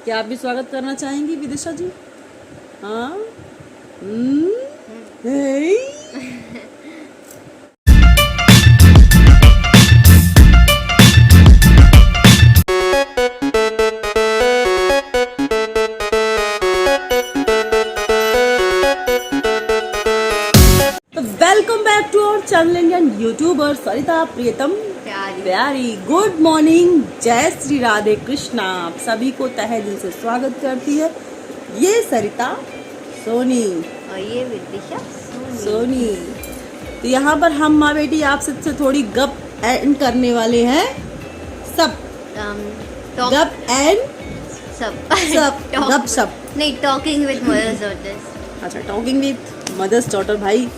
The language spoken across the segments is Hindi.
क्या आप भी स्वागत करना चाहेंगी विदिशा जी? हाँ। Hey? Welcome back to our channel Indian YouTuber Sarita Priyatam प्यारी। गुड मॉर्निंग, जय श्री राधे कृष्णा। आप सभी को तहे दिल से स्वागत करती है ये सरिता सोनी और ये विदिशा सोनी। तो यहाँ पर हम माँ बेटी आप सबसे थोड़ी गप एंड करने वाले हैं। सब गप एंड सब गप सब नहीं, टॉकिंग विद मदर्स डॉटर्स। अच्छा, टॉकिंग विद मदर्स डॉटर। भाई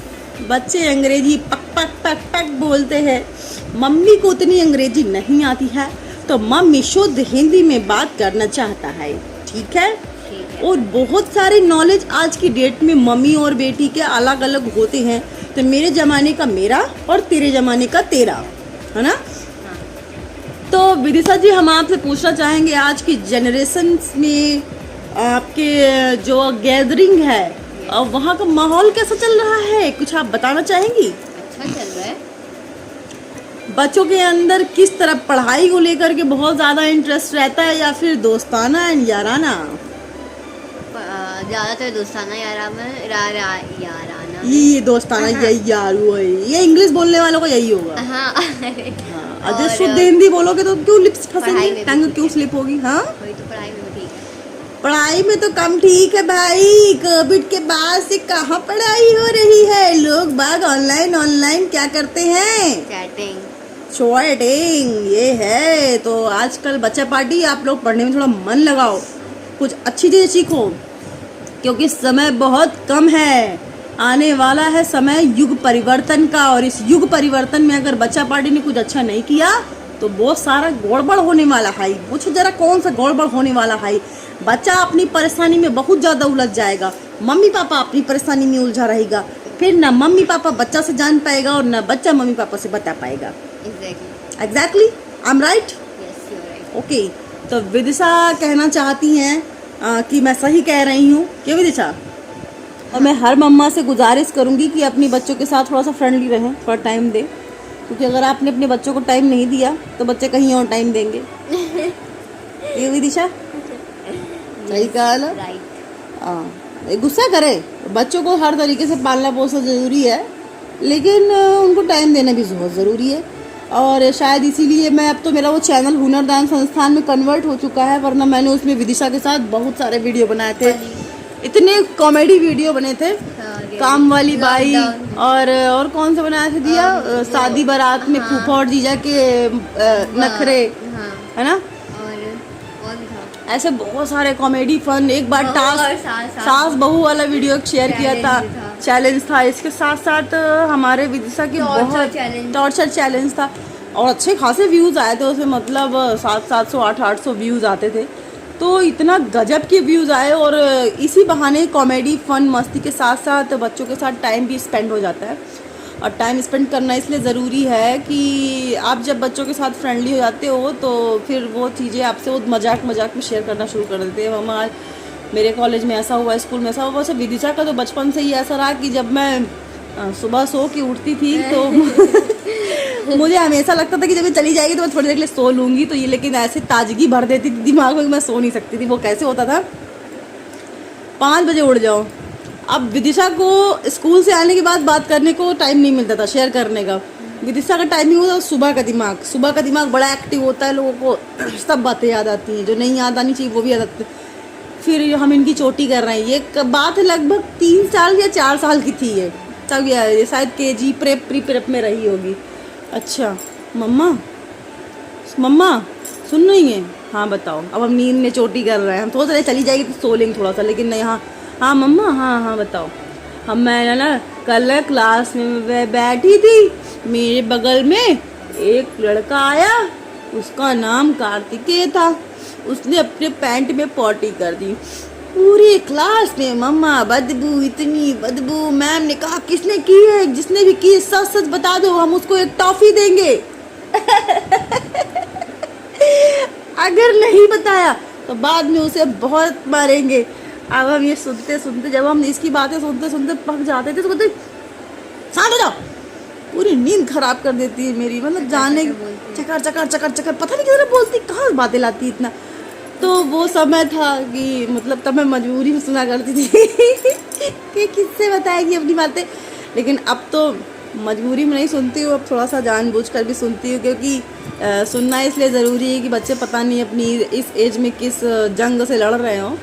बच्चे अंग्रेजी पक पक पक पक बोलते हैं, मम्मी को उतनी अंग्रेजी नहीं आती है, तो मम्मी शुद्ध हिंदी में बात करना चाहता है। ठीक है। और बहुत सारे नॉलेज आज की डेट में मम्मी और बेटी के अलग अलग होते हैं। तो मेरे ज़माने का मेरा और तेरे ज़माने का तेरा, है ना? हाँ। तो विदिशा जी, हम आपसे पूछना चाहेंगे आज की जनरेशन में आपके जो गैदरिंग है और वहाँ का माहौल कैसा चल रहा है, कुछ आप बताना चाहेंगी? अच्छा चल रहा है। बच्चों के अंदर किस तरह पढ़ाई को लेकर के बहुत ज़्यादा इंटरेस्ट रहता है या फिर दोस्ताना एंड याराना? ज़्यादातर दोस्ताना याराना। ये दोस्ताना यही यारू है, ये इंग्लिश बोलने वालों का यही होगा। हाँ। अगर शुद्ध हिंदी बोलोगे तो क्यों लिप्स फंसेंगे, टंग क्यों स्लिप होगी? हाँ, वही तो। पढ़ाई में ठीक है। पढ़ाई में तो कम ठीक है भाई। कोविड के बाद से कहाँ पढ़ाई हो रही है, लोग बाग ऑनलाइन क्या करते हैं? चैटिंग ये है। तो आजकल बच्चा पार्टी, आप लोग पढ़ने में थोड़ा मन लगाओ, कुछ अच्छी चीज़ें सीखो, क्योंकि समय बहुत कम है। आने वाला है समय युग परिवर्तन का, और इस युग परिवर्तन में अगर बच्चा पार्टी ने कुछ अच्छा नहीं किया तो बहुत सारा गड़बड़ होने वाला है। पूछो जरा कौन सा गड़बड़ होने वाला है? बच्चा अपनी परेशानी में बहुत ज़्यादा उलझ जाएगा, मम्मी पापा अपनी परेशानी में उलझा रहेगा, फिर ना मम्मी पापा बच्चा से जान पाएगा और ना बच्चा मम्मी पापा से बता पाएगा। Exactly, I am right? Okay. तो विदिशा कहना चाहती हैं कि मैं सही कह रही हूँ क्या विदिशा? और मैं हर मम्मा से गुजारिश करूँगी कि अपनी बच्चों के साथ थोड़ा सा फ्रेंडली रहें, थोड़ा टाइम दें, क्योंकि अगर आपने अपने बच्चों को टाइम नहीं दिया तो बच्चे कहीं और टाइम देंगे। ये विदिशा सही कहा ना? हाँ, गुस्सा करे, बच्चों को हर तरीके से पालना पोसना ज़रूरी है, लेकिन उनको टाइम देना भी बहुत ज़रूरी है। और शायद इसीलिए मैं अब तो मेरा वो चैनल हुनरदान संस्थान में कन्वर्ट हो चुका है, वरना मैंने उसमें विदिशा के साथ बहुत सारे वीडियो बनाए थे, इतने कॉमेडी वीडियो बने थे। काम वाली बाई और कौन से बनाए थे दिया, शादी बारात में फूफा और जीजा के नखरे, है ना? ऐसे बहुत सारे कॉमेडी फन। एक बार सास बहू वाला वीडियो शेयर किया था, चैलेंज था। इसके साथ साथ हमारे विदिशा की बहुत टॉर्चर चैलेंज था, और अच्छे खासे व्यूज़ आए थे उसमें, मतलब 700 800 व्यूज़ आते थे। तो इतना गजब के व्यूज़ आए, और इसी बहाने कॉमेडी फन मस्ती के साथ साथ बच्चों के साथ टाइम भी स्पेंड हो जाता है। और टाइम स्पेंड करना इसलिए ज़रूरी है कि आप जब बच्चों के साथ फ्रेंडली हो जाते हो तो फिर वो चीज़ें आपसे वो मजाक में शेयर करना शुरू कर देते हैं। मम्मा मेरे कॉलेज में ऐसा हुआ, स्कूल में ऐसा हुआ। वैसे विदिशा का तो बचपन से ही ऐसा रहा कि जब मैं सुबह सो के उठती थी तो मुझे हमेशा लगता था कि जब ये चली जाएगी तो मैं थोड़ी देर के लिए सो लूँगी। तो ये लेकिन ऐसे ताजगी भर देती थी दिमाग में कि मैं सो नहीं सकती थी। वो कैसे होता था, 5 बजे उठ जाओ। अब विदिशा को स्कूल से आने के बाद बात करने को टाइम नहीं मिलता था, शेयर करने का। विदिशा का टाइमिंग होता है सुबह का दिमाग बड़ा एक्टिव होता है, लोगों को सब बातें याद आती हैं, जो नहीं याद आनी चाहिए वो भी याद आती है। फिर हम इनकी चोटी कर रहे हैं, ये बात लगभग 3 साल या 4 साल की थी ये, तब ये शायद KG प्री प्रेप में रही होगी। अच्छा मम्मा सुन रही है? हाँ बताओ। अब हम नींद में चोटी कर रहे हैं, हम सोच रहे चली जाएगी तो सो लेंगे थोड़ा सा, लेकिन नहीं। हाँ मम्मा, हाँ बताओ। मैं ना कल क्लास में बैठी थी, मेरे बगल में एक लड़का आया, उसका नाम कार्तिकेय था, उसने अपने पैंट में पॉटी कर दी। पूरी क्लास में मम्मा बदबू, इतनी बदबू। मैम ने कहा किसने की है? जिसने भी की सच सच बता दो, हम उसको एक टॉफी देंगे। अगर नहीं बताया तो बाद में उसे बहुत मारेंगे। अब हम ये सुनते सुनते, जब हम इसकी बातें सुनते सुनते पक जाते थे तो कहते शांत हो जाओ, पूरी नींद खराब कर देती है मेरी, मतलब जाने चकर चकर चकर चकर, पता नहीं किधर बोलती, कहाँ बातें लाती इतना। तो वो समय था कि मतलब तब मैं मजबूरी में सुना करती थी कि किससे बताएगी अपनी बातें। लेकिन अब तो मजबूरी में नहीं सुनती हूँ, अब थोड़ा सा जानबूझकर भी सुनती हूँ, क्योंकि सुनना इसलिए ज़रूरी है कि बच्चे पता नहीं अपनी इस एज में किस जंग से लड़ रहे हों,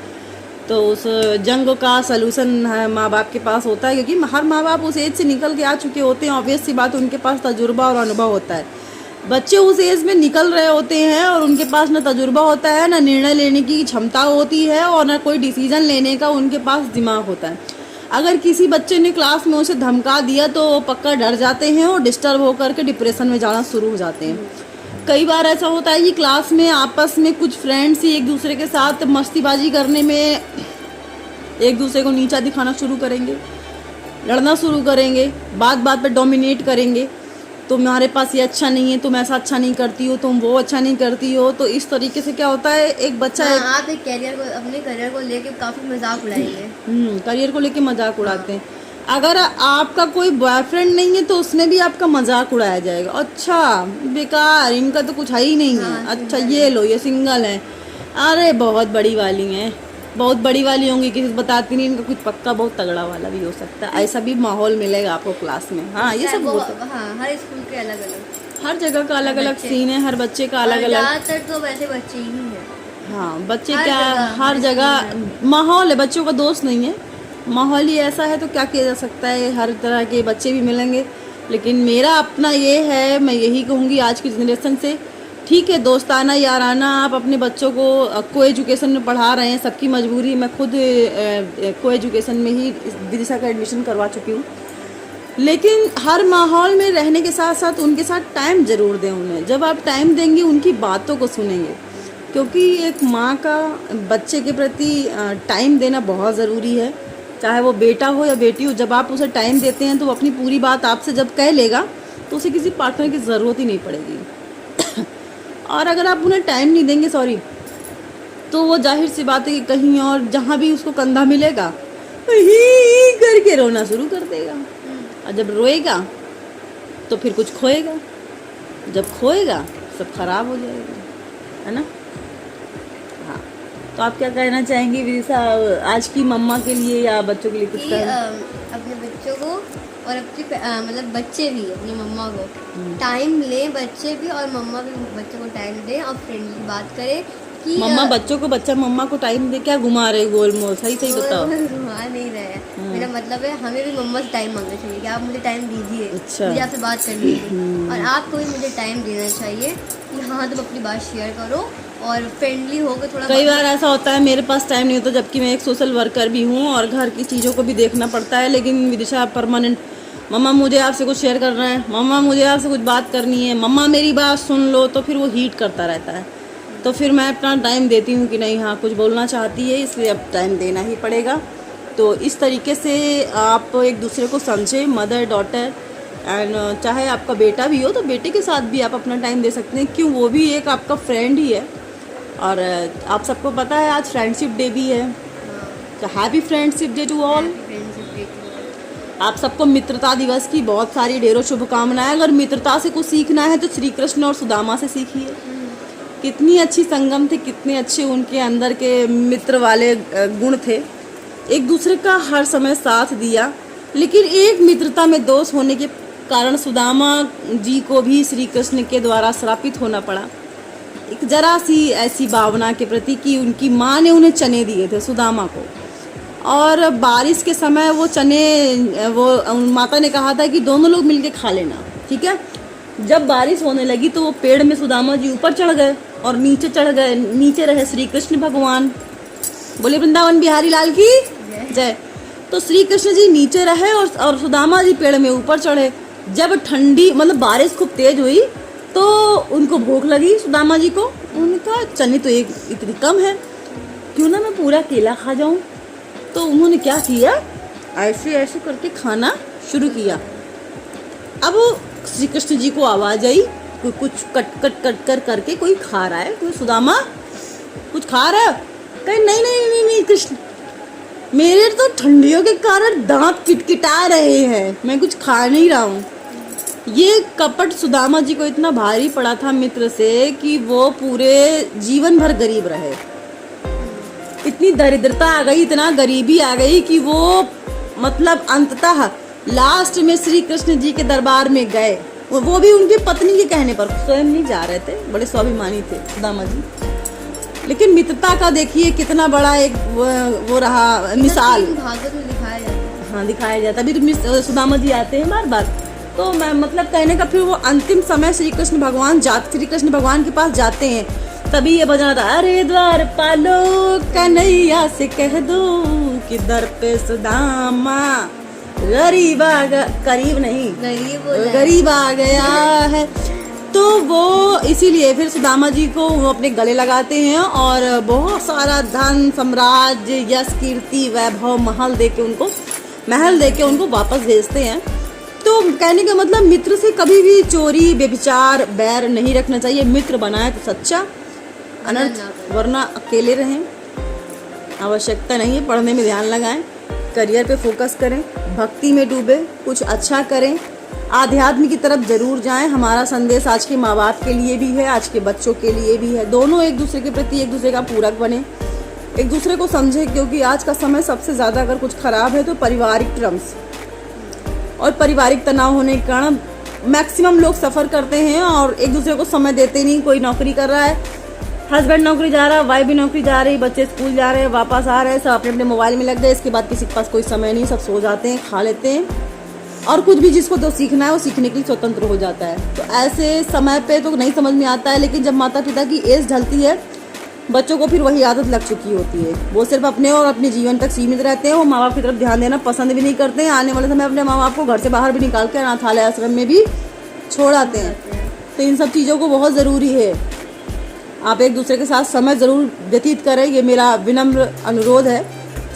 तो उस जंग का सलूशन माँ बाप के पास होता है, क्योंकि हर माँ बाप उस एज से निकल के आ चुके होते हैं। ऑब्वियस सी बात, उनके पास तजुर्बा और अनुभव होता है। बच्चे उस एज में निकल रहे होते हैं और उनके पास ना तजुर्बा होता है, ना निर्णय लेने की क्षमता होती है, और ना कोई डिसीजन लेने का उनके पास दिमाग होता है। अगर किसी बच्चे ने क्लास में उसे धमका दिया तो वो पक्का डर जाते हैं और डिस्टर्ब होकर के डिप्रेशन में जाना शुरू हो जाते हैं। कई बार ऐसा होता है कि क्लास में आपस में कुछ फ्रेंड्स ही एक दूसरे के साथ मस्तीबाजी करने में एक दूसरे को नीचा दिखाना शुरू करेंगे, लड़ना शुरू करेंगे, बात बात पे डोमिनेट करेंगे, तुम्हारे पास ये अच्छा नहीं है, तुम ऐसा अच्छा नहीं करती हो, तुम वो अच्छा नहीं करती हो। तो इस तरीके से क्या होता है, एक बच्चा आप एक कैरियर को, अपने करियर को लेके काफी मजाक उड़ाएंगे। करियर को लेके मजाक उड़ाते हैं। अगर आपका कोई बॉयफ्रेंड नहीं है तो उसमें भी आपका मजाक उड़ाया जाएगा। अच्छा बेकार, इनका तो कुछ है ही नहीं है। अच्छा ये लो, ये सिंगल है, अरे बहुत बड़ी वाली हैं, बहुत बड़ी वाली होंगी, किसी से बताती नहीं, इनका कुछ पक्का बहुत तगड़ा वाला भी हो सकता है। ऐसा भी माहौल मिलेगा आपको क्लास में। हाँ ये सब होता है। हाँ, हर स्कूल के अलग अलग, हर जगह का अलग अलग सीन है, हर बच्चे का अलग अलग। ज्यादातर तो वैसे बच्चे ही हैं। हाँ बच्चे क्या, हर जगह माहौल है, बच्चों का दोस्त नहीं है, माहौल ही ऐसा है। तो क्या किया जा सकता है, हर तरह के बच्चे भी मिलेंगे। लेकिन मेरा अपना ये है, मैं यही कहूँगी आज की जनरेशन से, ठीक है दोस्ताना याराना आप अपने बच्चों को एजुकेशन में पढ़ा रहे हैं, सबकी मजबूरी। मैं खुद को एजुकेशन में ही विदिशा का एडमिशन करवा चुकी हूँ। लेकिन हर माहौल में रहने के साथ साथ उनके साथ टाइम ज़रूर दें उन्हें। जब आप टाइम देंगे उनकी बातों को सुनेंगे, क्योंकि एक माँ का बच्चे के प्रति टाइम देना बहुत ज़रूरी है, चाहे वो बेटा हो या बेटी हो। जब आप उसे टाइम देते हैं तो वो अपनी पूरी बात आपसे जब कह लेगा तो उसे किसी पार्टनर की ज़रूरत ही नहीं पड़ेगी। और अगर आप उन्हें टाइम नहीं देंगे तो वो जाहिर सी बात है कि कहीं और जहाँ भी उसको कंधा मिलेगा ही करके रोना शुरू कर देगा। और जब रोएगा तो फिर कुछ खोएगा, जब खोएगा सब खराब हो जाएगा, है ना। हाँ, तो आप क्या कहना चाहेंगी विदिशा आज की मम्मा के लिए या बच्चों के लिए कुछ कहना? अपने बच्चों को और अपनी मतलब बच्चे भी अपनी मम्मा को टाइम लें, बच्चे भी और मम्मा भी बच्चों को टाइम दें और फ्रेंडली बात करें कि मम्मा बच्चों को, बच्चा मम्मा को टाइम दे। क्या घुमा रहे गोलमोल, सही सही बताओ। घुमा नहीं रहे, मेरा मतलब है हमें भी मम्मा से टाइम मांगना चाहिए कि आप मुझे टाइम दीजिए, अच्छा। मुझे आपसे बात करनी है, और आपको भी मुझे टाइम देना चाहिए कि हाँ तुम अपनी बात शेयर करो और फ्रेंडली होकर थोड़ा। कई बार ऐसा होता है मेरे पास टाइम नहीं होता, जबकि मैं एक सोशल वर्कर भी हूँ और घर की चीज़ों को भी देखना पड़ता है। लेकिन विदिशा परमानेंट, मम्मा मुझे आपसे कुछ शेयर करना है, मम्मा मुझे आपसे कुछ बात करनी है, मम्मा मेरी बात सुन लो, तो फिर वो हीट करता रहता है। तो फिर मैं अपना टाइम देती हूँ कि नहीं, हाँ कुछ बोलना चाहती है इसलिए अब टाइम देना ही पड़ेगा। तो इस तरीके से आप एक दूसरे को समझें, मदर डॉटर, एंड चाहे आपका बेटा भी हो तो बेटे के साथ भी आप अपना टाइम दे सकते हैं, क्यों, वो भी एक आपका फ्रेंड ही है। और आप सबको पता है आज फ्रेंडशिप डे भी है, तो happy friendship day to all. आप सबको मित्रता दिवस की बहुत सारी ढेरों शुभकामनाएं। अगर मित्रता से कुछ सीखना है तो श्री कृष्ण और सुदामा से सीखिए। कितनी अच्छी संगम थे, कितने अच्छे उनके अंदर के मित्र वाले गुण थे, एक दूसरे का हर समय साथ दिया। लेकिन एक मित्रता में दोष होने के कारण सुदामा जी को भी श्री कृष्ण के द्वारा श्रापित होना पड़ा, एक जरा सी ऐसी भावना के प्रति कि उनकी माँ ने उन्हें चने दिए थे सुदामा को, और बारिश के समय वो चने, वो माता ने कहा था कि दोनों लोग मिलके खा लेना, ठीक है। जब बारिश होने लगी तो वो पेड़ में सुदामा जी ऊपर चढ़ गए और नीचे चढ़ गए, नीचे रहे श्री कृष्ण भगवान। बोले वृंदावन बिहारी लाल की जय। तो श्री कृष्ण जी नीचे रहे और सुदामा जी पेड़ में ऊपर चढ़े। जब ठंडी मतलब बारिश खूब तेज हुई तो उनको भूख लगी सुदामा जी को। उन्होंने कहा चने तो एक इतनी कम है, क्यों ना मैं पूरा केला खा जाऊं। तो उन्होंने क्या किया, ऐसे ऐसे करके खाना शुरू किया। अब श्री कृष्ण जी को आवाज आई, कोई कुछ कट कट कट कर करके कोई खा रहा है। कोई सुदामा कुछ खा रहे हो? कहीं नहीं नहीं नहीं नहीं कृष्ण, मेरे तो ठंडियों के कारण दांत किटकिटा रहे हैं, मैं कुछ खा नहीं रहा हूँ। ये कपट सुदामा जी को इतना भारी पड़ा था मित्र से कि वो पूरे जीवन भर गरीब रहे। इतनी दरिद्रता आ गई, इतना गरीबी आ गई कि वो मतलब अंततः लास्ट में श्री कृष्ण जी के दरबार में गए, वो भी उनकी पत्नी के कहने पर, स्वयं नहीं जा रहे थे, बड़े स्वाभिमानी थे सुदामा जी। लेकिन मित्रता का देखिए कितना बड़ा एक वो रहा मिसाल। भागवत में दिखाया जाता है। हाँ दिखाया जाता है, अभी तो सुदामा जी आते हैं बार बार। तो मैं मतलब कहने का, फिर वो अंतिम समय श्री कृष्ण भगवान के पास जाते हैं, तभी ये बजना था, अरे द्वार पालो कन्हैया से कह दो कि दर पे सुदामा गरीब आ गया है। तो वो इसीलिए फिर सुदामा जी को वो अपने गले लगाते हैं और बहुत सारा धन साम्राज्य यश कीर्ति वैभव महल दे के उनको वापस भेजते हैं। तो कहने का मतलब मित्र से कभी भी चोरी व्यभिचार बैर नहीं रखना चाहिए। मित्र बनाए तो सच्चा, अनर्थ वरना अकेले रहें। आवश्यकता नहीं है, पढ़ने में ध्यान लगाएं, करियर पे फोकस करें, भक्ति में डूबे, कुछ अच्छा करें, आध्यात्म की तरफ जरूर जाएं। हमारा संदेश आज के माँ बाप के लिए भी है, आज के बच्चों के लिए भी है। दोनों एक दूसरे के प्रति एक दूसरे का पूरक बने, एक दूसरे को समझें, क्योंकि आज का समय सबसे ज़्यादा अगर कुछ खराब है तो पारिवारिक टर्म्स और पारिवारिक तनाव होने के कारण मैक्सिमम लोग सफ़र करते हैं और एक दूसरे को समय देते नहीं। कोई नौकरी कर रहा है, हस्बैंड नौकरी जा रहा है, वाइफ भी नौकरी जा रही, बच्चे स्कूल जा रहे हैं, वापस आ रहे हैं, सब अपने अपने मोबाइल में लग गए। इसके बाद किसी के पास कोई समय नहीं, सब सो जाते हैं, खा लेते हैं और कुछ भी जिसको तो सीखना है वो सीखने के लिए स्वतंत्र हो जाता है। तो ऐसे समय पे तो नहीं समझ में आता है, लेकिन जब माता पिता की एज ढलती है बच्चों को फिर वही आदत लग चुकी होती है। वो सिर्फ अपने और अपने जीवन तक सीमित रहते हैं, वो माँ बाप की तरफ ध्यान देना पसंद भी नहीं करते हैं। आने वाले समय अपने माँ बाप को घर से बाहर भी निकाल के अनाथालय आश्रम में भी छोड़ आते हैं। तो इन सब चीज़ों को बहुत ज़रूरी है, आप एक दूसरे के साथ समय ज़रूर व्यतीत करें, ये मेरा विनम्र अनुरोध है।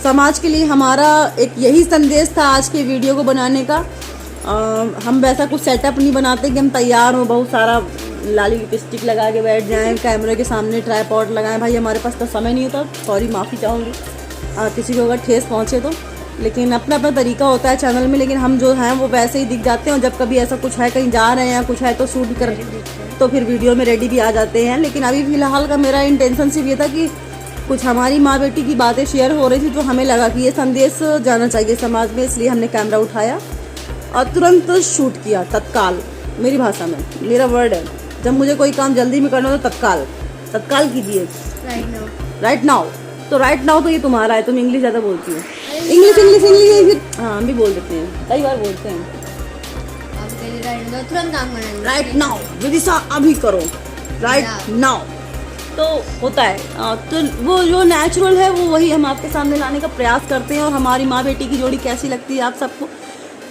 समाज के लिए हमारा एक यही संदेश था आज के वीडियो को बनाने का। हम वैसा कुछ सेटअप नहीं बनाते कि हम तैयार हों, बहुत सारा लाली लिपस्टिक लगा के बैठ जाएं, कैमरे के सामने ट्राइपॉड लगाएं। भाई हमारे पास तो समय नहीं होता, सॉरी माफ़ी चाहूँगी किसी को अगर ठेस पहुँचे तो। लेकिन अपना अपना तरीका होता है चैनल में, लेकिन हम जो हैं वो वैसे ही दिख जाते हैं। और जब कभी ऐसा कुछ है, कहीं जा रहे हैं या कुछ है तो शूट कर तो फिर वीडियो में रेडी भी आ जाते हैं। लेकिन अभी फ़िलहाल का मेरा इंटेंशन सिर्फ ये था कि कुछ हमारी माँ बेटी की बातें शेयर हो रही थी, तो हमें लगा कि ये संदेश जाना चाहिए समाज में, इसलिए हमने कैमरा उठाया और तुरंत शूट किया, तत्काल। मेरी भाषा में मेरा वर्ड है, जब मुझे कोई काम जल्दी में करना हो तो तत्काल कीजिए, राइट नाउ। तो राइट नाउ तो ये तुम्हारा है, तुम इंग्लिश ज़्यादा बोलती हो। इंग्लिश हाँ हम भी बोल देते हैं, कई बार बोलते हैं। तुरंत काम करना, राइट नाउ विदिशा अभी करो, राइट नाउ। तो होता है तो वो जो नेचुरल है वो वही हम आपके सामने लाने का प्रयास करते हैं। और हमारी माँ बेटी की जोड़ी कैसी लगती है आप सबको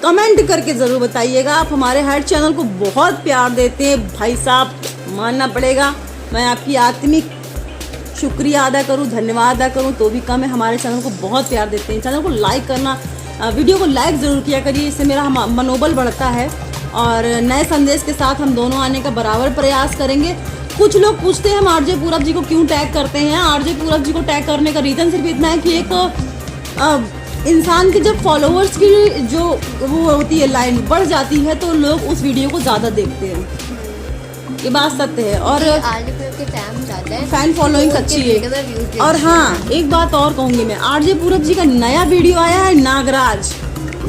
कमेंट करके ज़रूर बताइएगा। आप हमारे हर चैनल को बहुत प्यार देते हैं भाई साहब, मानना पड़ेगा। मैं आपकी आत्मिक शुक्रिया अदा करूं, धन्यवाद अदा करूं तो भी कम है। हमारे चैनल को बहुत प्यार देते हैं। चैनल को लाइक करना, वीडियो को लाइक ज़रूर किया करिए, इससे मेरा मनोबल बढ़ता है। और नए संदेश के साथ हम दोनों आने का बराबर प्रयास करेंगे। कुछ लोग पूछते हैं हम आरजे पूरब जी को क्यों टैग करते हैं। आरजे पूरब जी को टैग करने का रीज़न सिर्फ इतना है कि एक इंसान के जब फॉलोअर्स की जो वो होती है लाइन बढ़ जाती है तो लोग उस वीडियो को ज़्यादा देखते हैं, ये बात सत्य है। और फैन फॉलोइंग अच्छी है। और हाँ एक बात और कहूँगी मैं, आरजे पूरब जी का नया वीडियो आया है नागराज,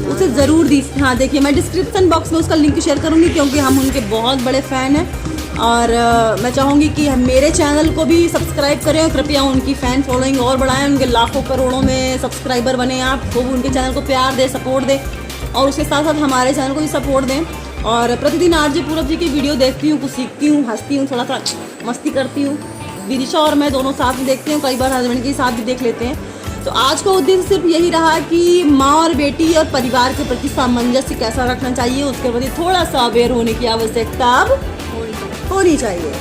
उसे ज़रूर हाँ देखिए। मैं डिस्क्रिप्शन बॉक्स में उसका लिंक शेयर करूँगी क्योंकि हम उनके बहुत बड़े फ़ैन हैं। और मैं चाहूँगी कि मेरे चैनल को भी सब्सक्राइब करें और कृपया उनकी फ़ैन फॉलोइंग और बढ़ाएं। उनके लाखों करोड़ों में सब्सक्राइबर बने आप, वो उनके चैनल को प्यार दें, सपोर्ट दें और उसके साथ साथ हमारे चैनल को भी सपोर्ट दें। और प्रतिदिन आरजे पूरब जी की वीडियो देखती हूँ, कुछ सीखती हूँ, हंसती हूँ, थोड़ा सा मस्ती करती हूँ। विदिशा और मैं दोनों साथ में देखते हैं, कई बार हस्बैंड के साथ भी देख लेते हैं। तो आज का उद्देश्य सिर्फ यही रहा कि माँ और बेटी और परिवार के प्रति सामंजस्य कैसा रखना चाहिए, उसके प्रति थोड़ा सा अवेयर होने की आवश्यकता अब होनी चाहिए।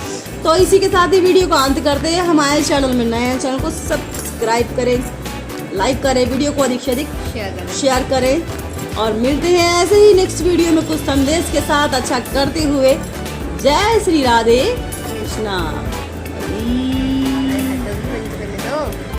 तो इसी के साथ ही वीडियो को अंत करते हैं। हमारे चैनल में नए हैं, चैनल को सब्सक्राइब करें, लाइक करें, वीडियो को अधिक से अधिक शेयर करें और मिलते हैं ऐसे ही नेक्स्ट वीडियो में कुछ संदेश के साथ अच्छा करते हुए। जय श्री राधे कृष्णा।